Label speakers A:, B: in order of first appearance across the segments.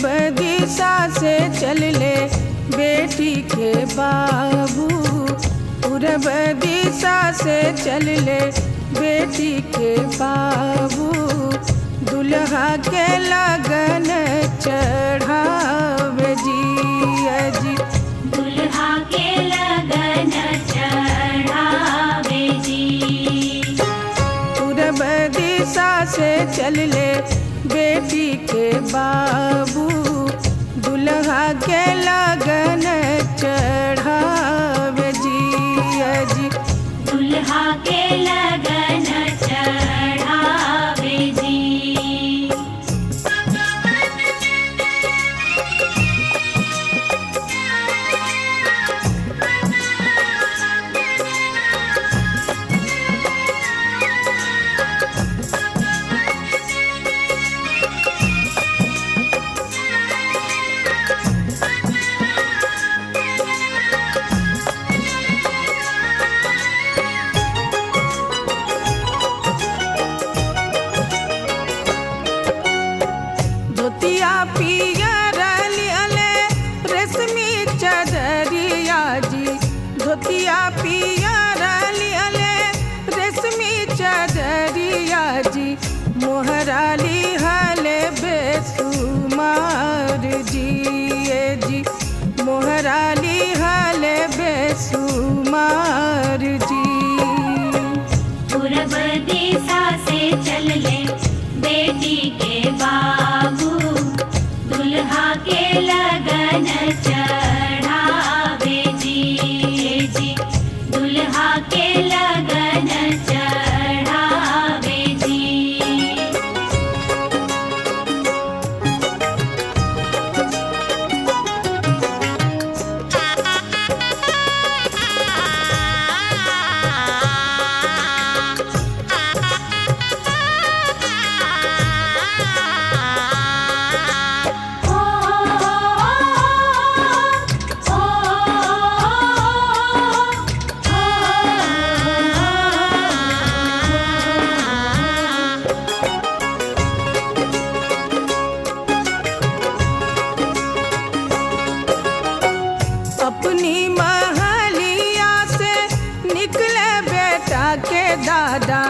A: पूरब दिशा से चल ले बेटी के बाबू, पूरब दिशा से चल ले बेटी के बाबू, दुल्हा के लगन चढ़ावे जी अजी,
B: दुल्हा के लगन चढ़ावे जी।
A: पूरब दिशा से चल ले बेटी के बाबू, दुल्हा के लगन चढ़ावे जी अजी,
B: दुल्हा के लगन चढ़ावे जी।
A: धोतिया पियर लियले रेशमी चदरिया जी, धोतिया पियर लियले रेशमी चदरिया जी, मोहरा लिहले बेसुमार जी ए जी, मोहरा लिहले बेसुमार जी।
B: पूरब दिशा से चल ले बेटी के बाबू, दुल्हा के लगन चढ़ावे जी जी, दुल्हा के लगन चढ़ावे जी।
A: अपनी महलिया से निकले बेटा के दादा,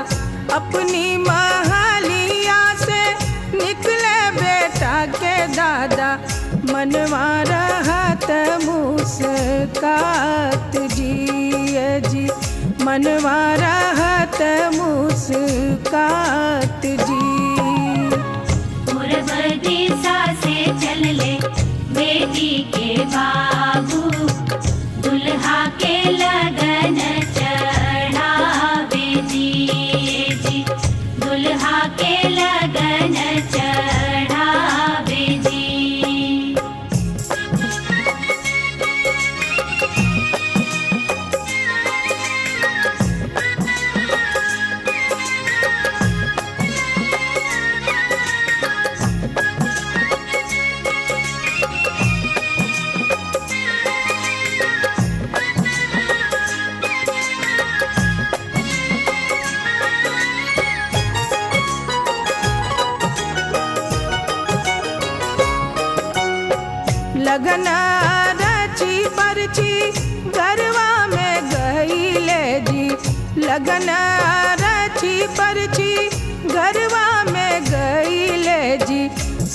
A: अपनी महलिया से निकले बेटा के दादा, मनवा रहत मुस्कात जी जी, मनवा रहत मुस्कात जी।
B: पूरब दिशा से चल ले बेटी के बाबू, दुल्हा के लगन चढ़ावे जी जी, दुल्हा के लगन चढ़ावे जी।
A: लगन रची परची गरवा में गईले जी, लगन रची परची गरवा में गईले जी,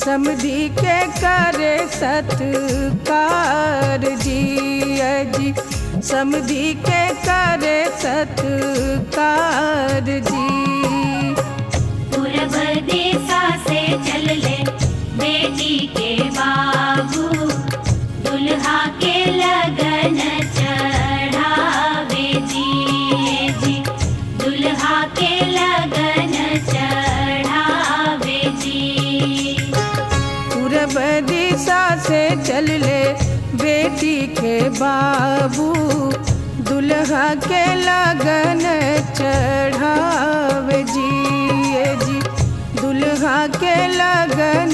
A: समधी के करे सत्कार जी अजी, समधी के करे सत्कार जी।
B: पूरब दिशा से चल ले बेटी के बाबू, दुल्हा के लगन चढ़ावे जी जी, दुल्हा के लगन चढ़ावे जी।
A: पूरब दिशा से चल ले बेटी के बाबू, दुल्हा के लगन चढ़ावे जी जी, दुल्हा के लगन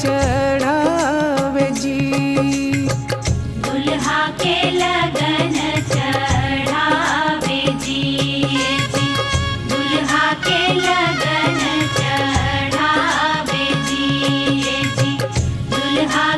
A: चढ़ावे जी,
B: दुल्हा के लगन चढ़ावे जी जी, दुल्हा के लगन चढ़ावे जी जी, दुल्हा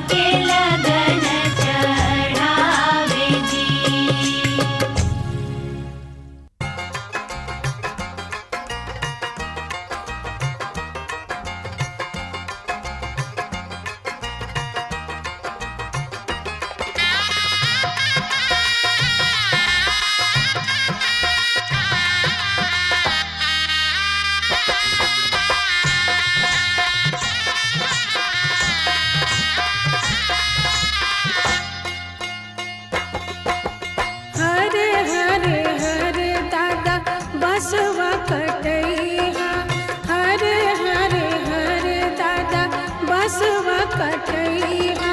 A: कटैया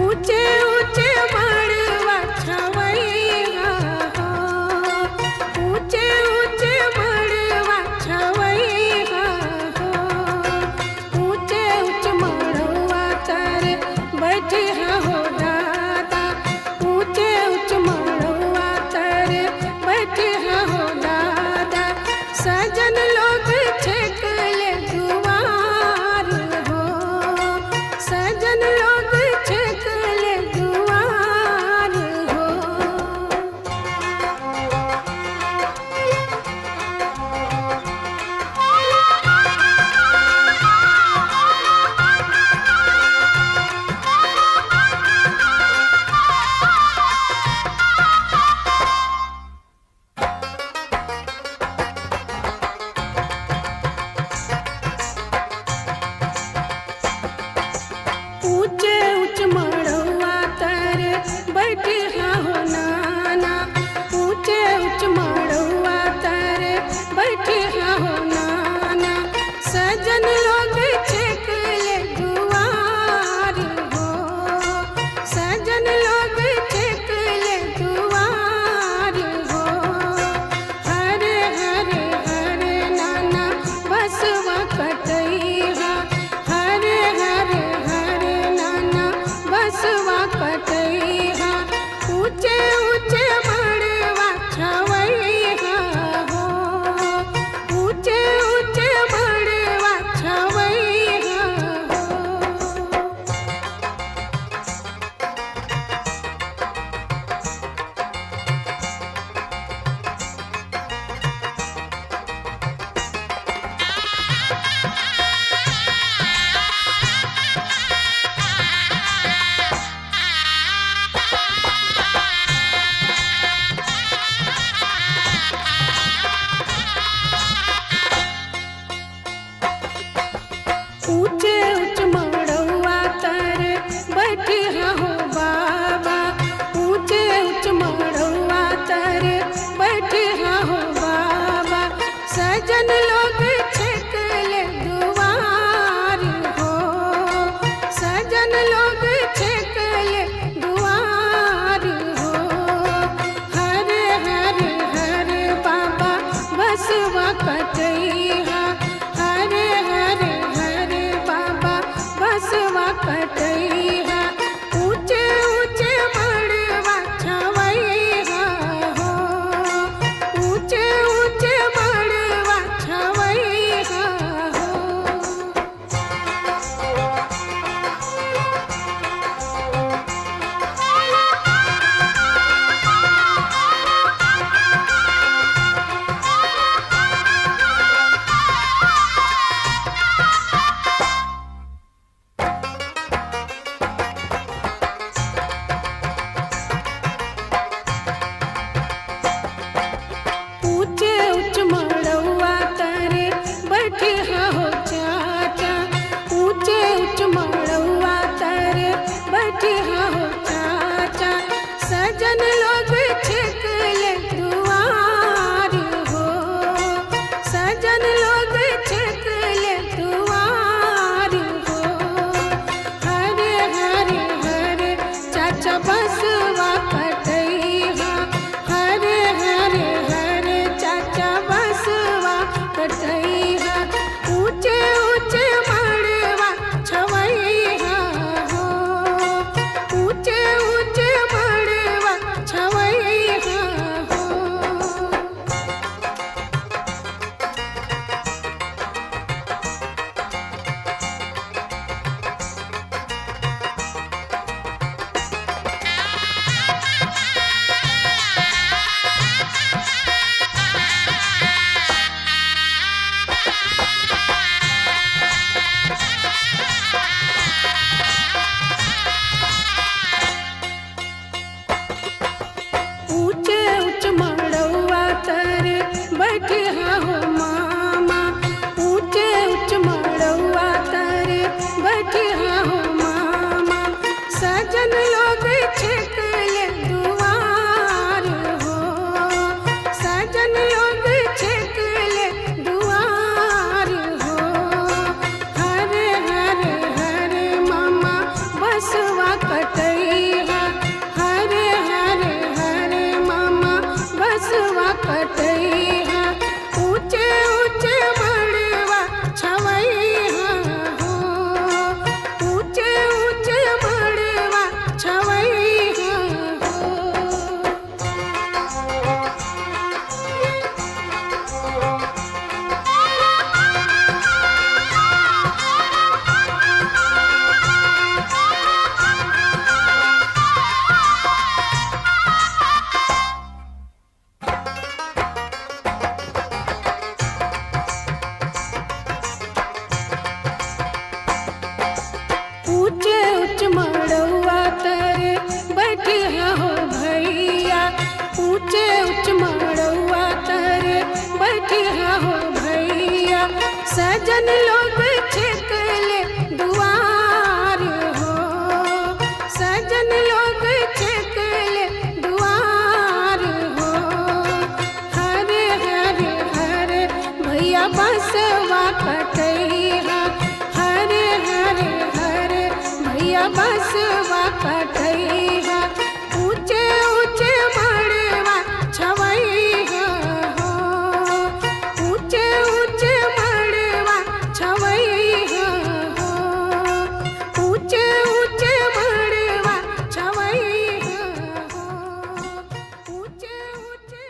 A: ऊंचे ऊंचे मड़वा छवैया हो ऊंचे ऊंचे मड़वा छवैया हो ऊंचे ऊंचे मड़वा तर बैठे हो दादा ऊंचे ऊंचे मड़वा तर बैठे हो दादा सजन लोग छेक ले दुआर हो सजन लोग छेक ले दुआर हो ऊंचे ऊंचे मड़वा तर बैठे हो नाना ऊंचे ऊंचे मड़वा तर बैठे हो नाना सजन लोग छेक ले दुआर हो सजन लोग छेक ले दुआर हो हरे हरे हरे नाना बसवा कटैया हरे हरे हरे नाना बसवा कटैया ऊंचे ऊंचे मड़वा छवैया हो ऊंचे ऊंचे मड़वा छवैया हो ऊंचे ऊंचे मड़वा तर बैठे हो बाबा ऊंचे ऊंचे मड़वा तर बैठे हो बाबा सजन लोग छेक ले दुआर हो सजन लोग छेक ले दुआर हो हरे हरे हरे बाबा बसवा कटैया हरे हरे हरे बाबा बसवा कटैया ऊंचे ऊंचे मड़वा छवैया हो ऊंचे ऊंचे मड़वा छवैया हो ऊंचे ऊंचे मड़वा तर बैठे हो चाचा ऊंचे ऊंचे मड़वा तर बैठे हो चाचा सजन लोग छेक ले दुआर हो सजन लोग छेक ले दुआर हो हरे हरे हरे चाचा बसवा कटैया हरे हरे हरे चाचा बसवा कटैया ऊंचे ऊंचे मड़वा छवैया हो ऊंचे ऊंचे मड़वा छवैया हो ऊंचे ऊंचे मड़वा तर बैठे हो मामा ऊंचे ऊंचे मड़वा तर बैठे हो मामा सजन लोग छेक ले दुआर हो सजन लोग छेक ले दुआर हो हरे हरे हरे मामा बसवा कटैया ऊंचे ऊंचे मड़वा छवैया हो ऊंचे ऊंचे मड़वा छवैया हो ऊंचे ऊंचे मड़वा छवैया हो ऊंचे ऊंचे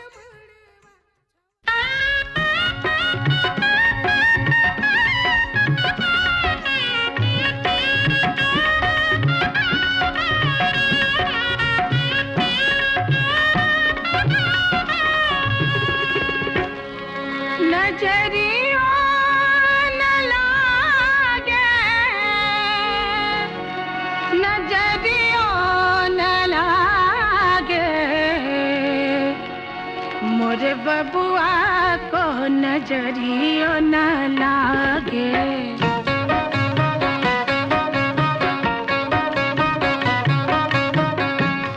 A: नजरियों न लागे नजरियों न लागे मोरे बबुआ को नजरियों न लागे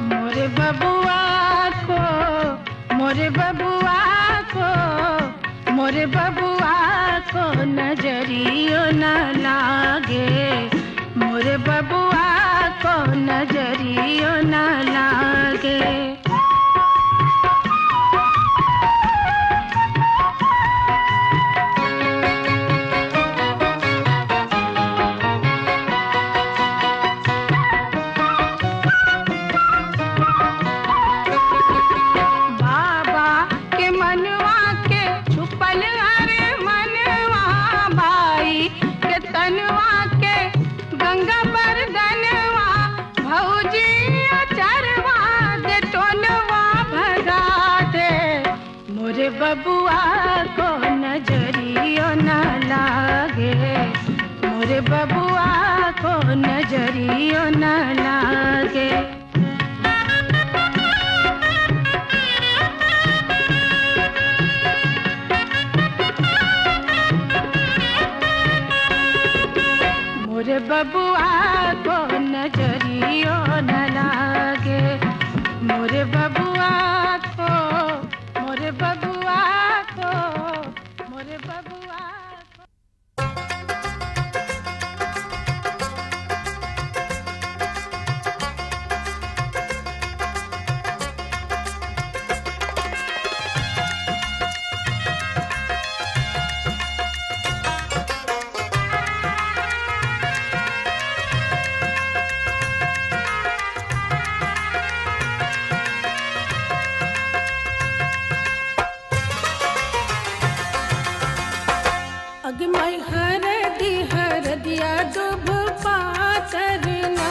A: मोरे बबुआ को मोरे बबुआ को मोरे बबुआ को नजरियो न लागे मोरे बबुआ को नजरियो न लागे बाबा के मनवा के छुपल अरे मनवा भाई के तनवा के गंगा बरदनवा भौजी अचरवा दे टोनवा भगा दे मोरे बबुआ को नजरियो न लागे मोरे बबुआ को नजरियो न लागे मोरे बबुआ को नजरियो न लागे मोरे बबुआ को मोरे बबुआ को मोरे बबुआ को अग मैं हरदिया दुभ पातरना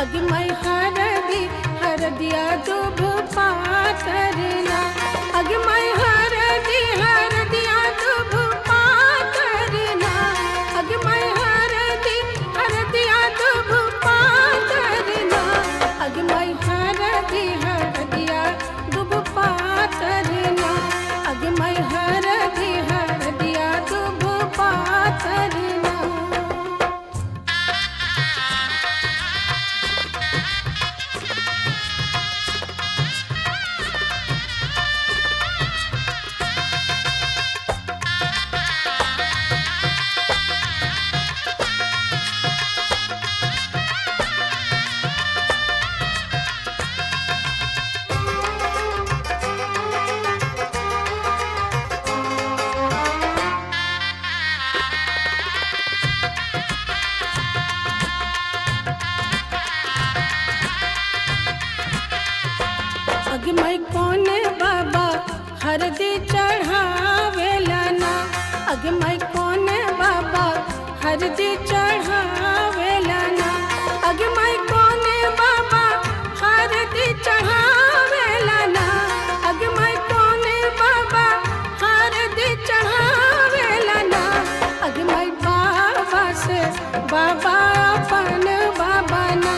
A: अग मैं हरदिया दुभ पातरना अग मैं हरदिया दुभ पातरना अग मैं हरदिया दुभ पातरना अग मैं हरदिया दुभ पातरना अग मैं हरदिया दुभ पातरना अग मैं कौन बाबा हरदी चढ़ावेला ना अग मैं कौन बाबा हरदी चढ़ावेला ना अग मैं कौन बाबा हरदी चढ़ावेला ना अग मैं कौन बाबा हरदी चढ़ावेला ना अग मैं बाबा से बाबा अपन बाबा ना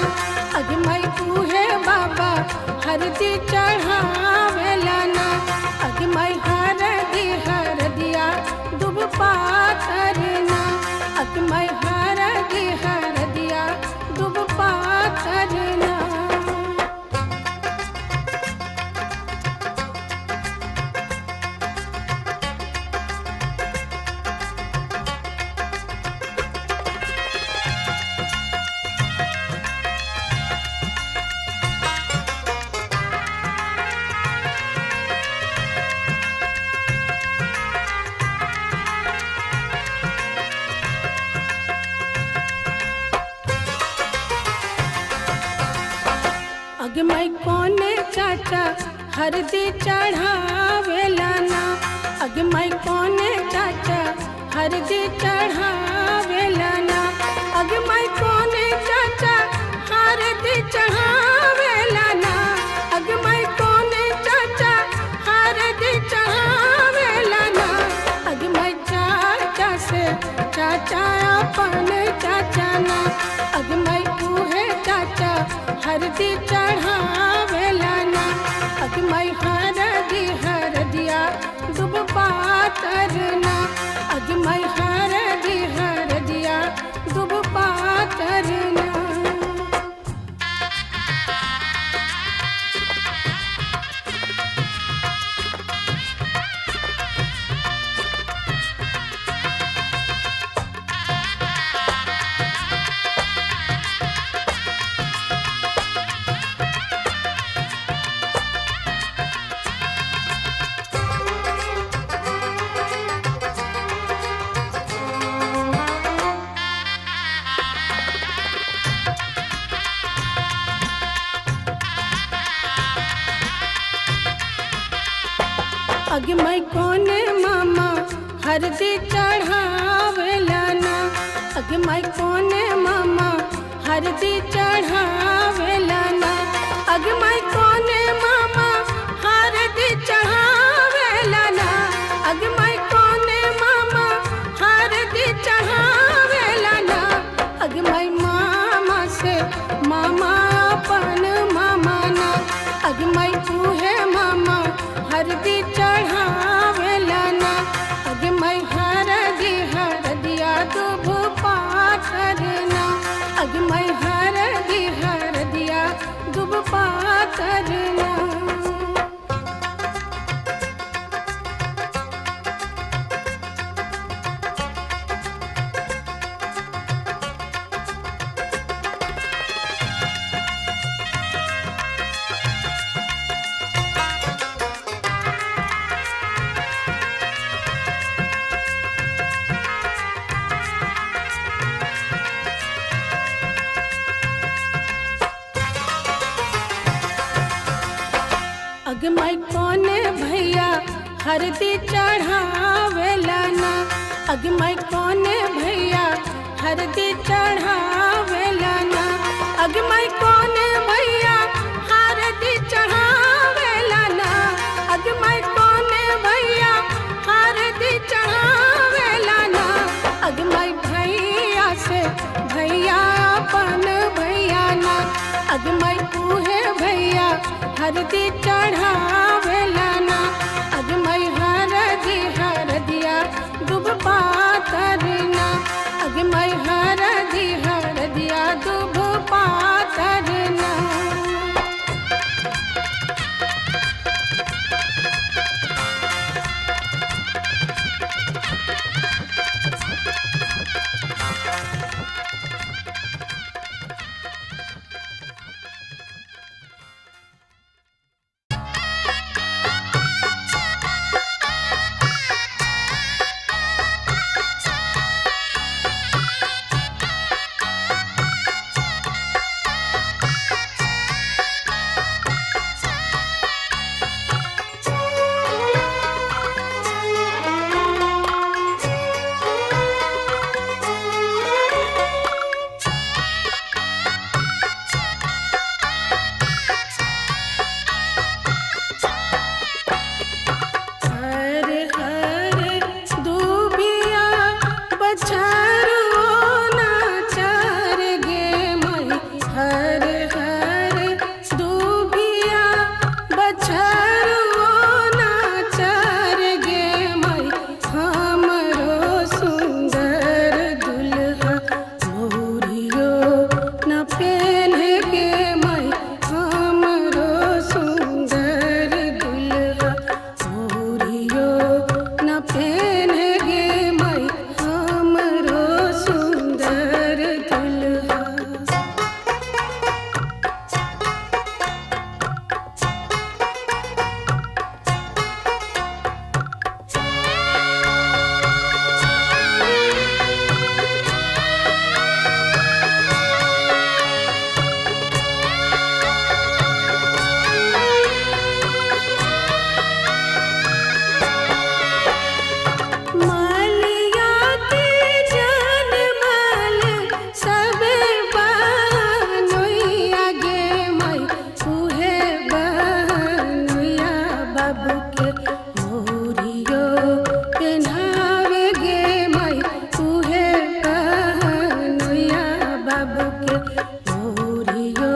A: अग मैं तूहे बाबा हरदी चढ़ावेला ना अग मैं हरदिया दुभ पातरना अग मैं हरदिया अगमई कोने चाचा हरदी चढ़ावेला ना, अगमई कोने चाचा हरदी चढ़ावेला ना, अगमई कोने चाचा हरदी चढ़ावेला ना, अगमई कोने चाचा हरदी चढ़ावेला ना, अगमई चाचा से चाचा अपन चाचा ना, अगमई उहे चाचा हरदी चढ़ावेला ना, अगमई हरदिया दुब पातर ना, अगमई हरदिया दुब पातर ना। अगमई कोने मामा हरदी चढ़ावेला ना, अगमई कोने मामा हरदी चढ़ावेला ना, अगमई कोने मामा हरदी चढ़ावेला ना, अगमई कोने मामा हरदी चढ़ावेला ना, अगमई मामा से मामा अपन मामा ना, अगमई उहे मामा हरदी चढ़ावेला ना, अगमई हरदिया दुब पातर ना, अगमई हरदिया दुब पातर ना। अगमई कोने भैया हरदी चढ़ावेला ना, अगमई कोने भैया हरदी चढ़ावेला ना, अगमई कोने भैया हरदी चढ़ावेला ना, अगमई कोने भैया हरदी चढ़ावेला ना, अगमई भैया से भैया अपन भैया ना, अगमई उहे भैया हरदी चढ़ावेला ना, अगमई हरदिया दुब पातर ना, अगमई हरदिया दुब पातर ना।
C: मोरियो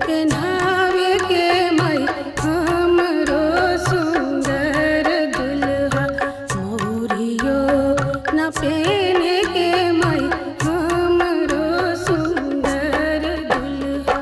C: पहनावे के माई हमरो सुंदर दुल्हा मोरियो न पहने के माई हमरो सुंदर दुल्हा।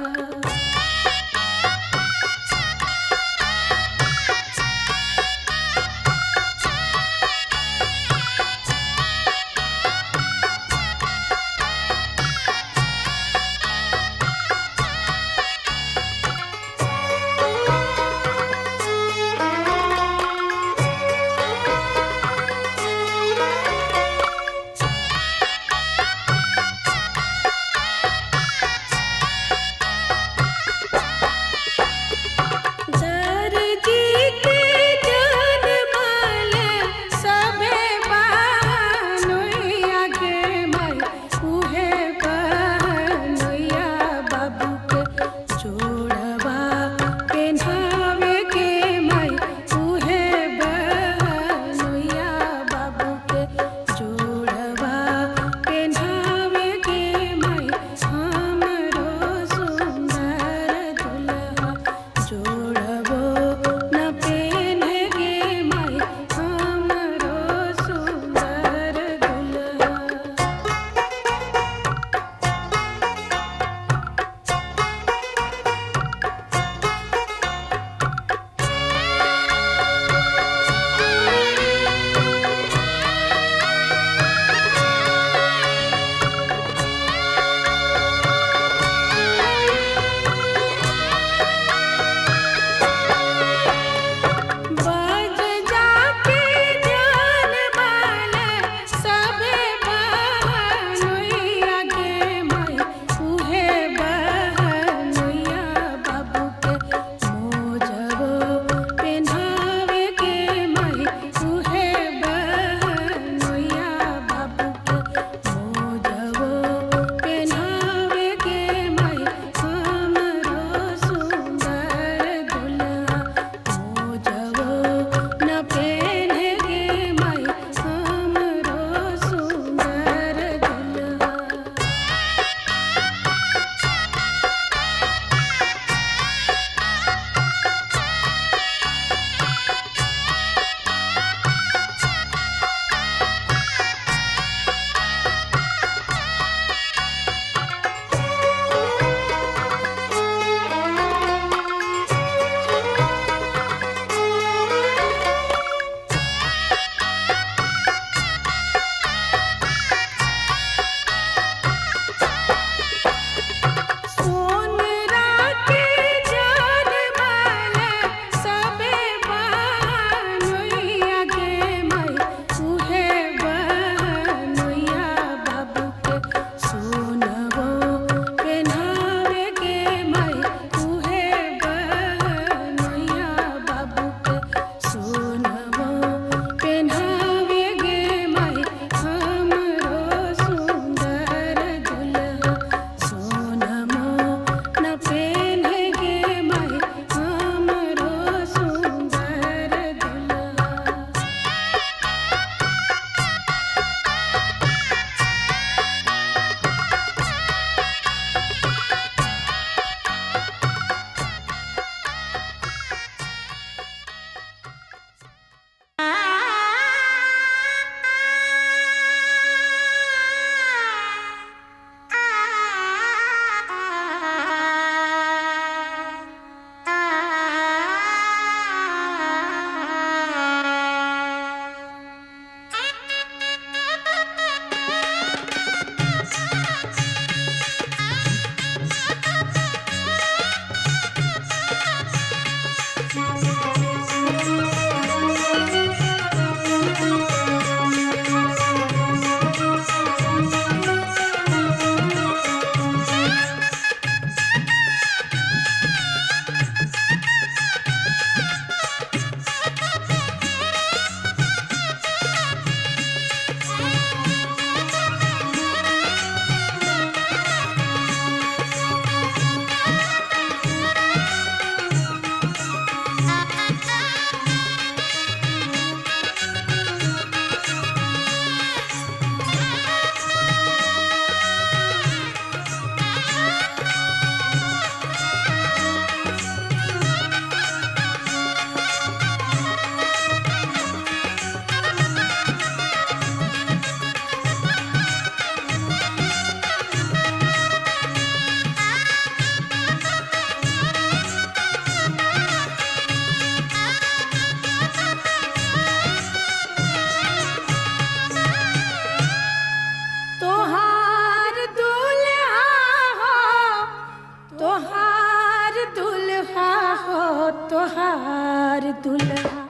C: हो तोहार दुल्हा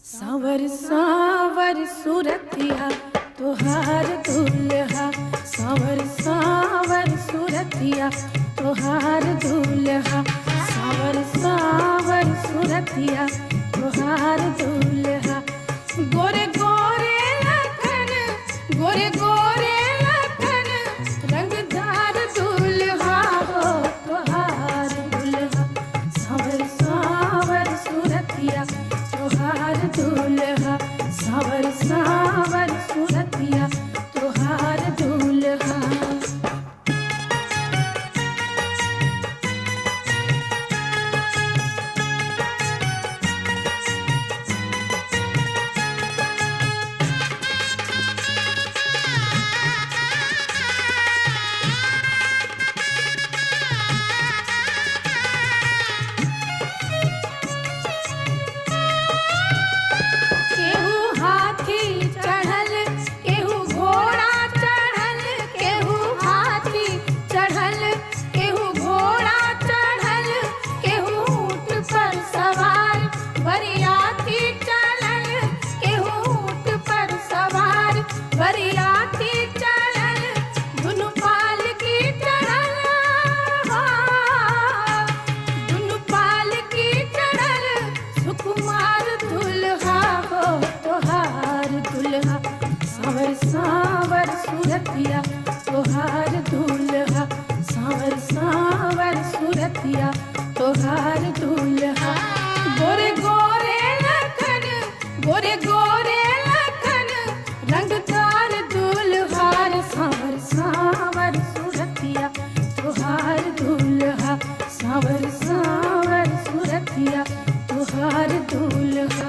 C: सावर सावर सूरतिया तोहार दुल्हा सावर सावर सूरतिया तोहार दुल्हा सावर सावर सूरतिया तोहार दुल्हा गोरे गोरे लखन गोरे गोरे लखन रंगदार दुल्हा हो तोहार दुल्हा सावर सावर सूरतिया तोहार दुल्हा सावर सावर सूरतिया तोहार दुल्हा सावर सावर सूरतिया तोहार दुल्हा सावर सावर सूरतिया तोहार दुल्हा गोरे गोरे लखन गोरे गोरे लखन रंगदार दुल्हार सावर सावर सूरतिया तोहार दुल्हा सावर सावर सूरतिया तोहार दुल्हा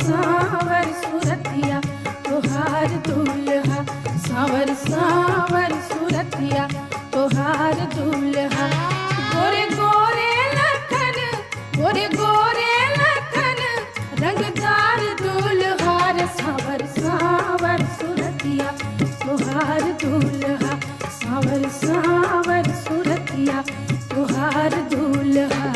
C: सावर सूरतिया तोहार दुल्हा सावर सावर सूरतिया तोहार दुल्हा गोरे गोरे लखन गोरे गोरे लखन रंगदार दुल्हार सावर सावर सूरतिया तोहार दुल्हा सावर सावर सूरतिया तोहार दुल्हा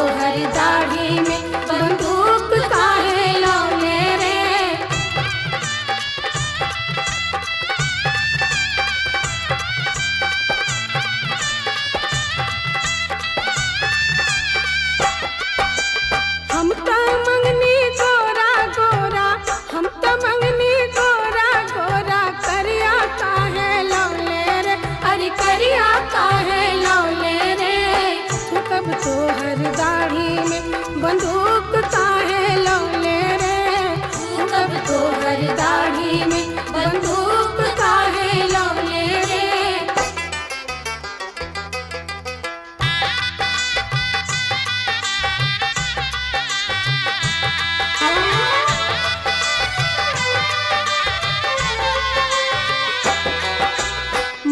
C: तोहर दाढ़ी में बंदूक काहे लौले रे। हम त मंगनी गोरा गोरा, हम त मंगनी गोरा गोरा, करिया काहे लौले रे, अरे करिया काहे लौले रे। कब तोहर दाढ़ी में बंदूक काहे लौले रे, कब तोहर दाढ़ी में बंदूक काहे लौले रे।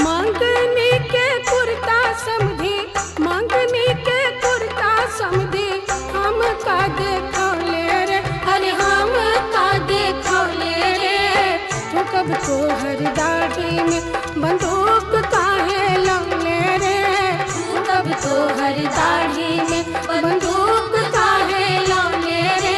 C: मांगनी के कुर्ता समधी, मांगनी के कुर्ता समधी, हम का देखौले रे, अरे हम का देखौले रे। कब तोहर दाढ़ी में बंदूक काहे लौले रे, कब तोहर दाढ़ी में बंदूक काहे लौले रे।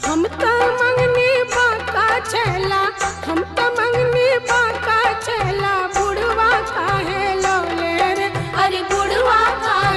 C: हम त मंगनी बाका छेला, हम त मंगनी बाका छेला, बुढ़वा काहे लौले रे, अरे बुढ़वा काहे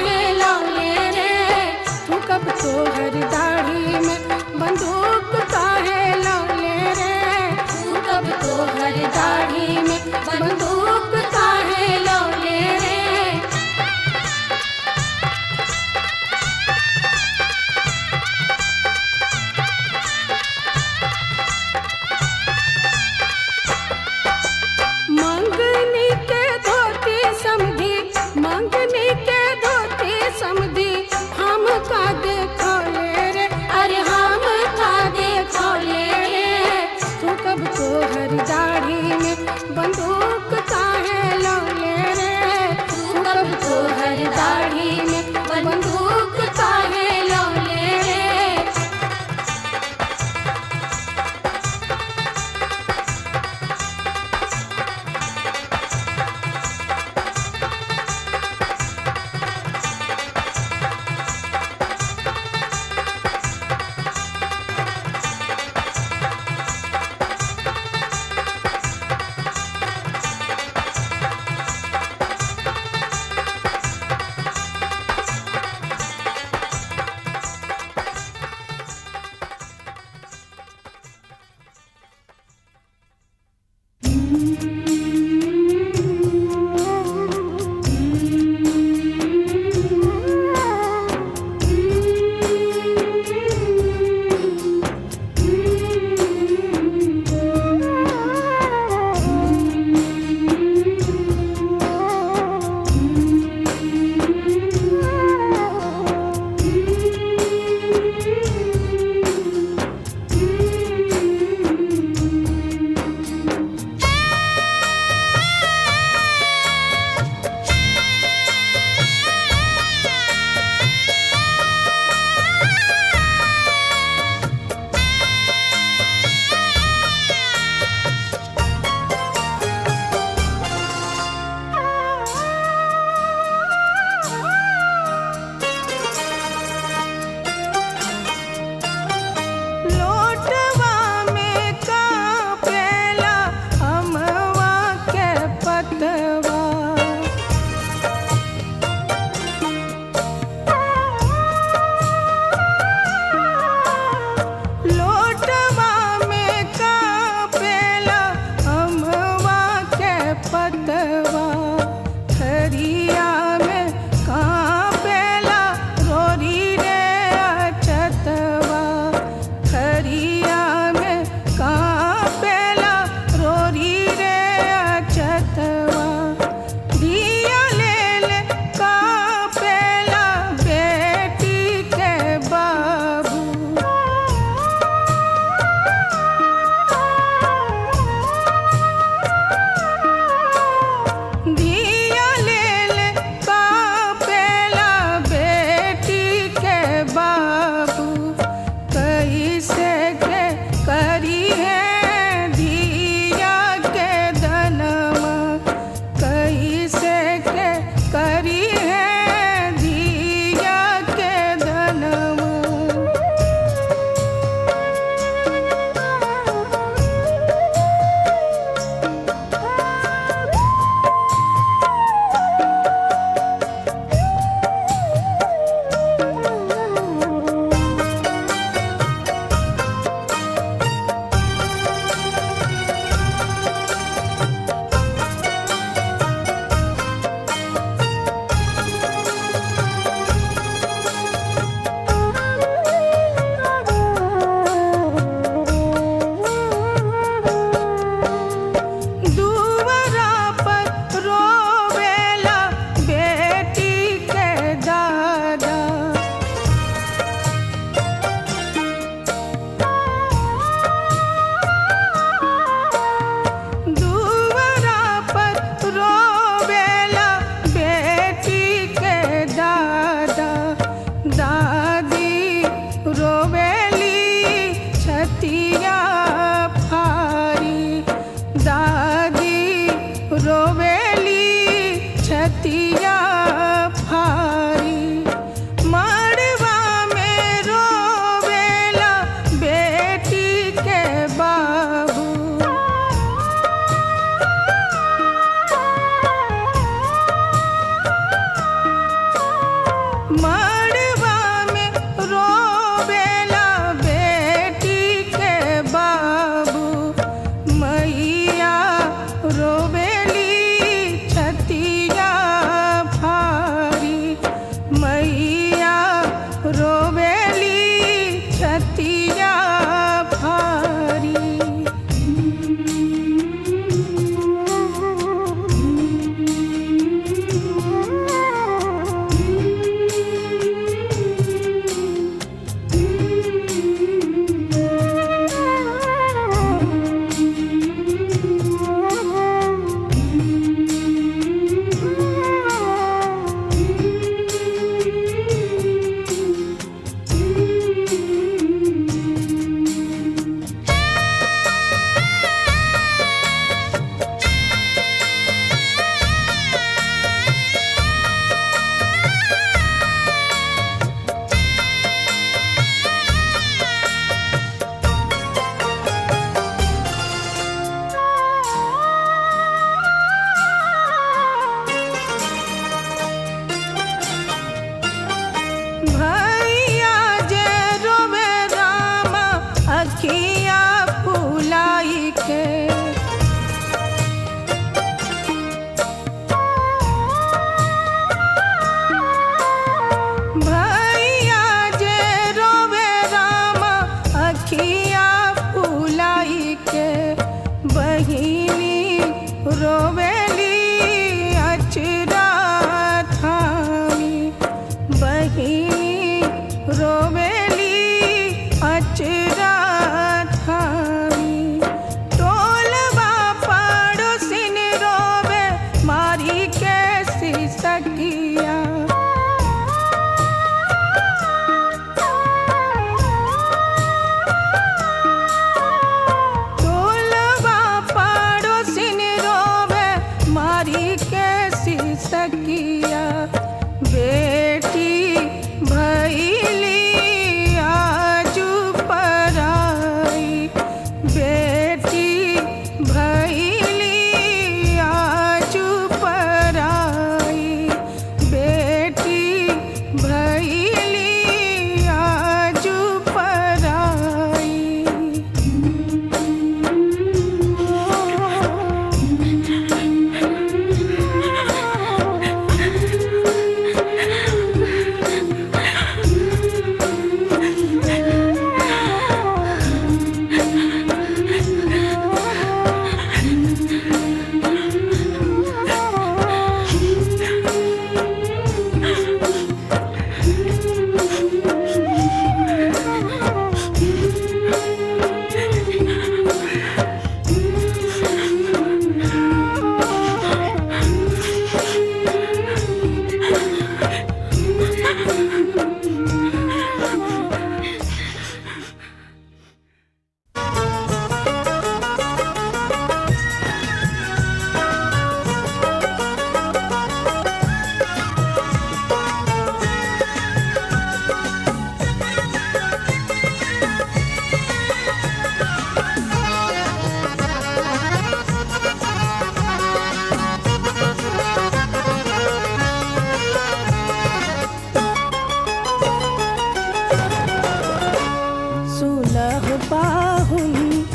C: पाहुन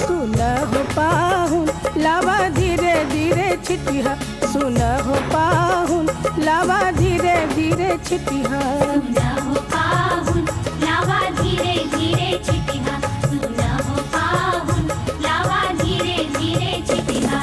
C: सुना हो पाहुन लावा धीरे धीरे छिटिया सुना हो पाहुन लावा धीरे धीरे छिटिया
B: सुना हो पाहुन लावा धीरे धीरे छिटिया सुना हो पाहुन लावा धीरे धीरे छिटिया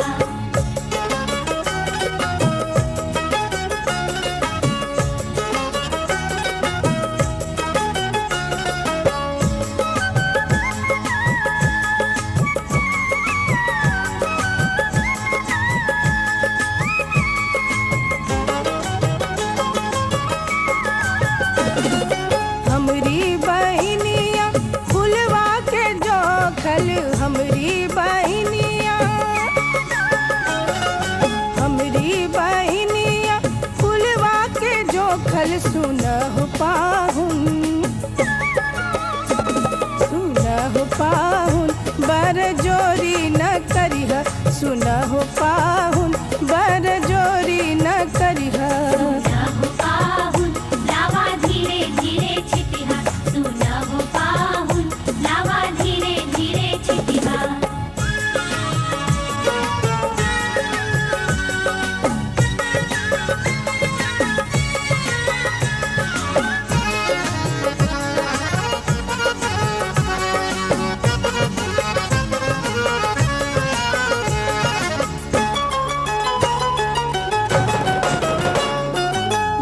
C: हमरी बहनिया फुलवा के जोखल हमरी बहनिया फुलवा के जोखल सुनह पाहुन बर जोरी न करिह सुनह पाहुन बर जोरी न करिह
B: सुना हो पाहुन लावा धीरे धीरे छिटिया सुना हो पाहुन लावा धीरे धीरे छिटिया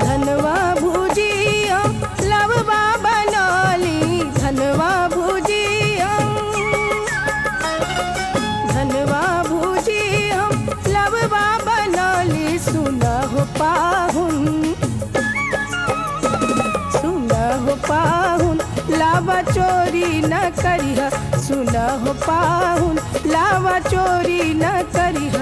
C: धनवा भुजिया लवबा बनौली धनवा भुजिया लवबा बनौली सुनह पाहुन लावा चोरी न करिह सुनह पाहुन लावा चोरी न करिह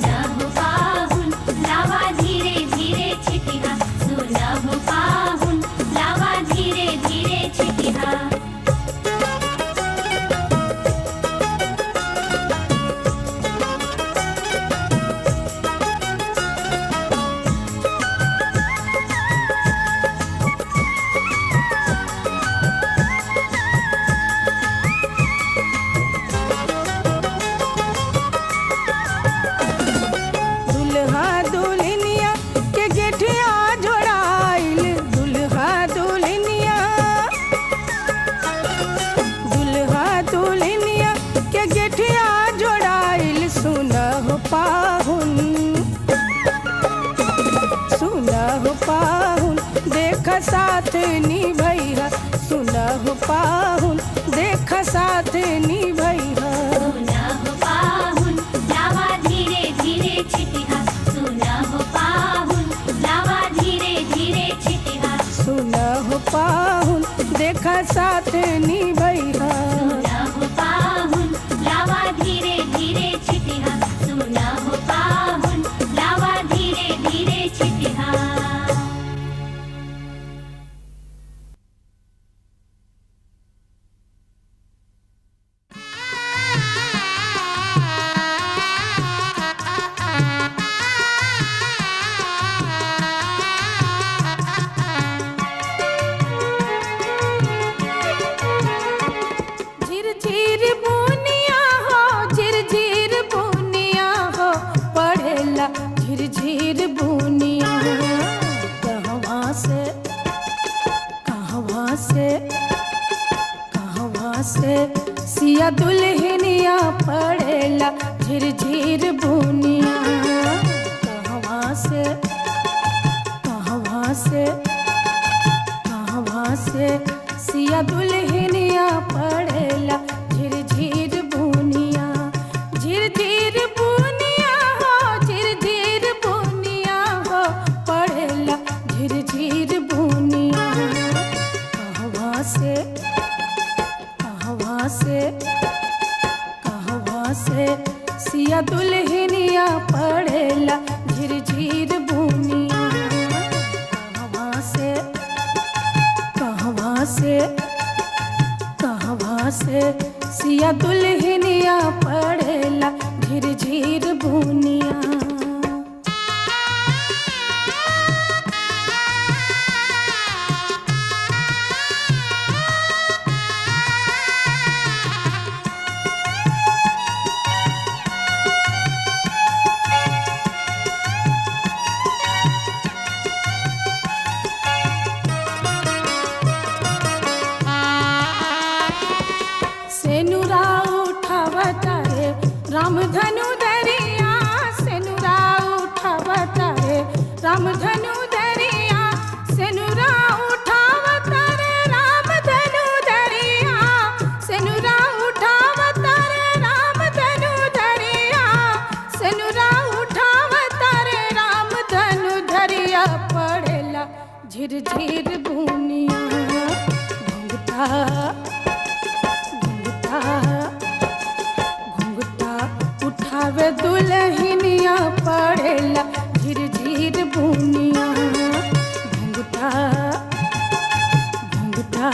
B: सुना हो पाहुन लावा धीरे धीरे छिटिया सुना हो पाहुन लावा धीरे धीरे छिटिया
C: दुल्हा दुल्हनिया के गेठिया जोड़ाइल दुल्हा दुल्हनिया के गेठिया जोड़ाइल सुनह पाहुन देख साथ निभैया सुनह पाहुन देख साथ निभैया
B: सुना हो पाहुन लावा धीरे धीरे छिटिया सुना हो पाहुन लावा धीरे धीरे छिटिया
C: सुनह पाहुन देख साथ निभैया
B: सुना हो पाहुन लावा धीरे धीरे छिटिया सुना हो पाहुन लावा धीरे धीरे छिटिया
C: झिरझिर बुनिया हो पढ़ेला झिरझिर बुनिया कहवा से सिया दुल्हनिया पढ़ेला झिरझिर बुनिया कहवा से सिया दुल्हनिया पढ़ेला झिरझिर बुनिया झिरझिर बुनिया हो पढ़ेला झिरझिर बुनिया कहवा से सिया दुल्हनिया पढ़ेला झिरझिर बुनिया कहवा से सिया दुल्हनिया पढ़ेला झिरझिर बुनिया रामधनु दरिया सेनुरा उठावता रे रामधनु दरिया सेनुरा उठावता रे रामधनु दरिया सेनुरा उठावता रे रामधनु दरिया सेनुरा उठावता रे रामधनु दरिया पड़ेला झिर झिर बुनिया घुंघटा घुंघटा घुंघटा उठावे दुल्हनिया पड़ेला झिर झिर बुनिया घुंघटा घुंघटा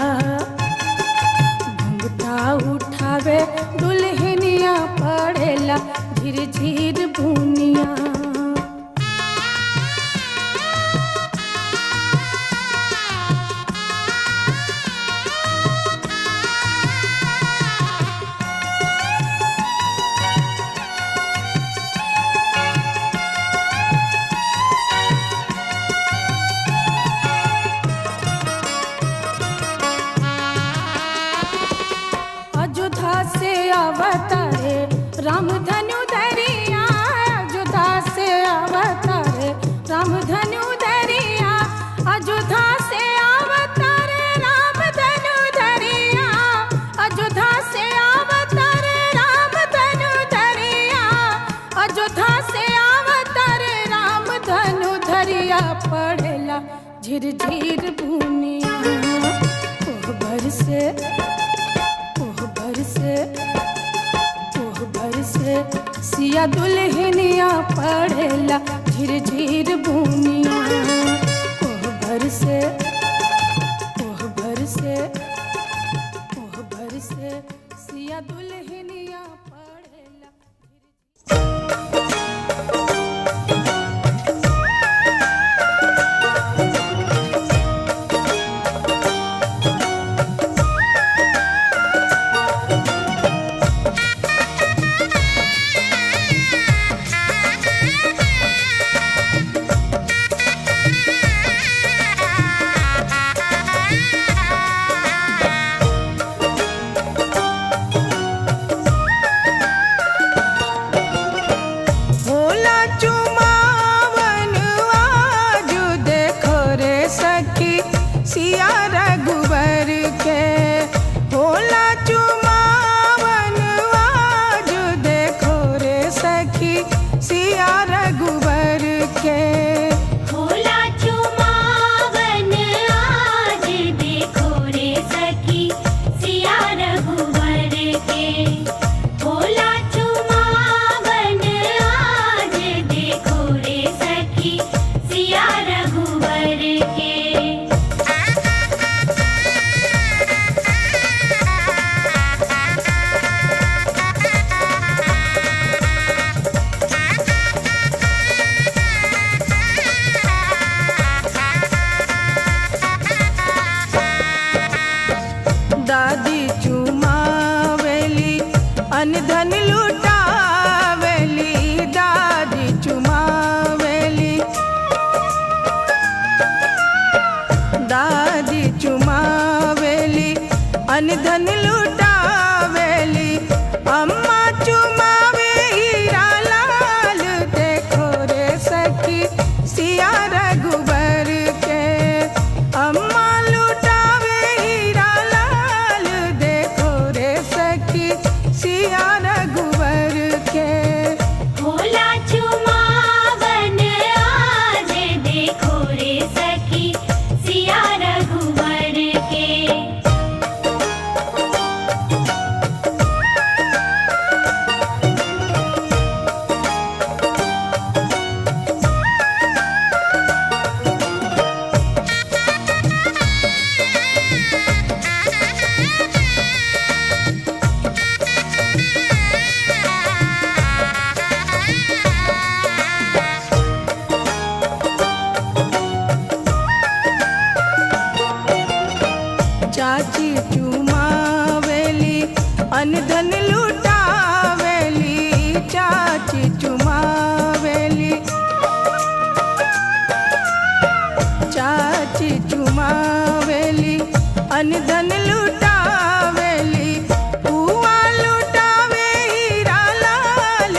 C: घुंघटा उठावे दुल्हनिया पड़ेला झिर झिर बुनिया। अयोध्या से अवतारे रामधनु दरिया अयोध्या से अवतारे रामधनु दरिया अयोध्या से अवतारे रामधनु दरिया अयोध्या से अवतारे रामधनु दरिया अयोध्या से अवतारे रामधनु दरिया पड़ेला झिर झिर बुनिया कोहबर से कोहबर से सिया दुल्हनिया पड़ेला झिर झिर बुनिया कोहबर से कोहबर से कोहबर से सिया दुल्हनिया पड़ेला।
A: होला चुमावन आज देखो रे सखी सिया रघुवर के होला चुमावन आज देखो रे सखी सिया रघुवर के
B: होला चुमावन आज देखो रे सखी सिया रघुवर के होला चुमावन आज देखो रे सखी सिया रघुवर के।
A: दादी चुमावेली अनधन लुटावेली दादी चुमावेली दादी चुमावेली अनधन लुटावेली अम्मा चुमावे हीरा लाल देखो रे सखी सिया रघुबर के अम्मा लुटावे हीरा लाल देखो रे सखी सिया रघुबर के
B: होला चुमावन आज देखो रे सखी सिया रघुवर के।
A: चाची चुमावेली अनधन लुटावेली चाची चुमावेली चाची चुमावेली अनधन लुटावेली पुआ लुटावे हीरा लाल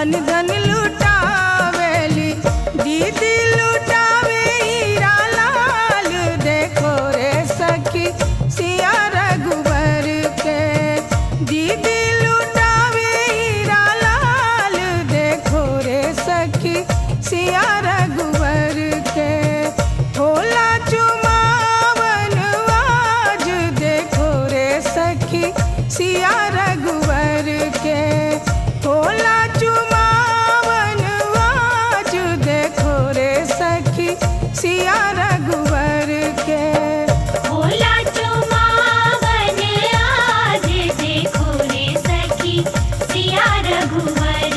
A: अन धन लुटावेली दीदी लुटावे हीरा लाल देखो रे सखी सिया रघुवर के दीदी लुटावे हीरा लाल देखो रे सखी सिया रघुवर के होला चुमावन आज देखो रे सखी सिया रघुवर के होला चुमावन आज देखो रे सखी सिया रघुवर के
B: भोला चुमावन आज देखो रे सखी सिया रघुवर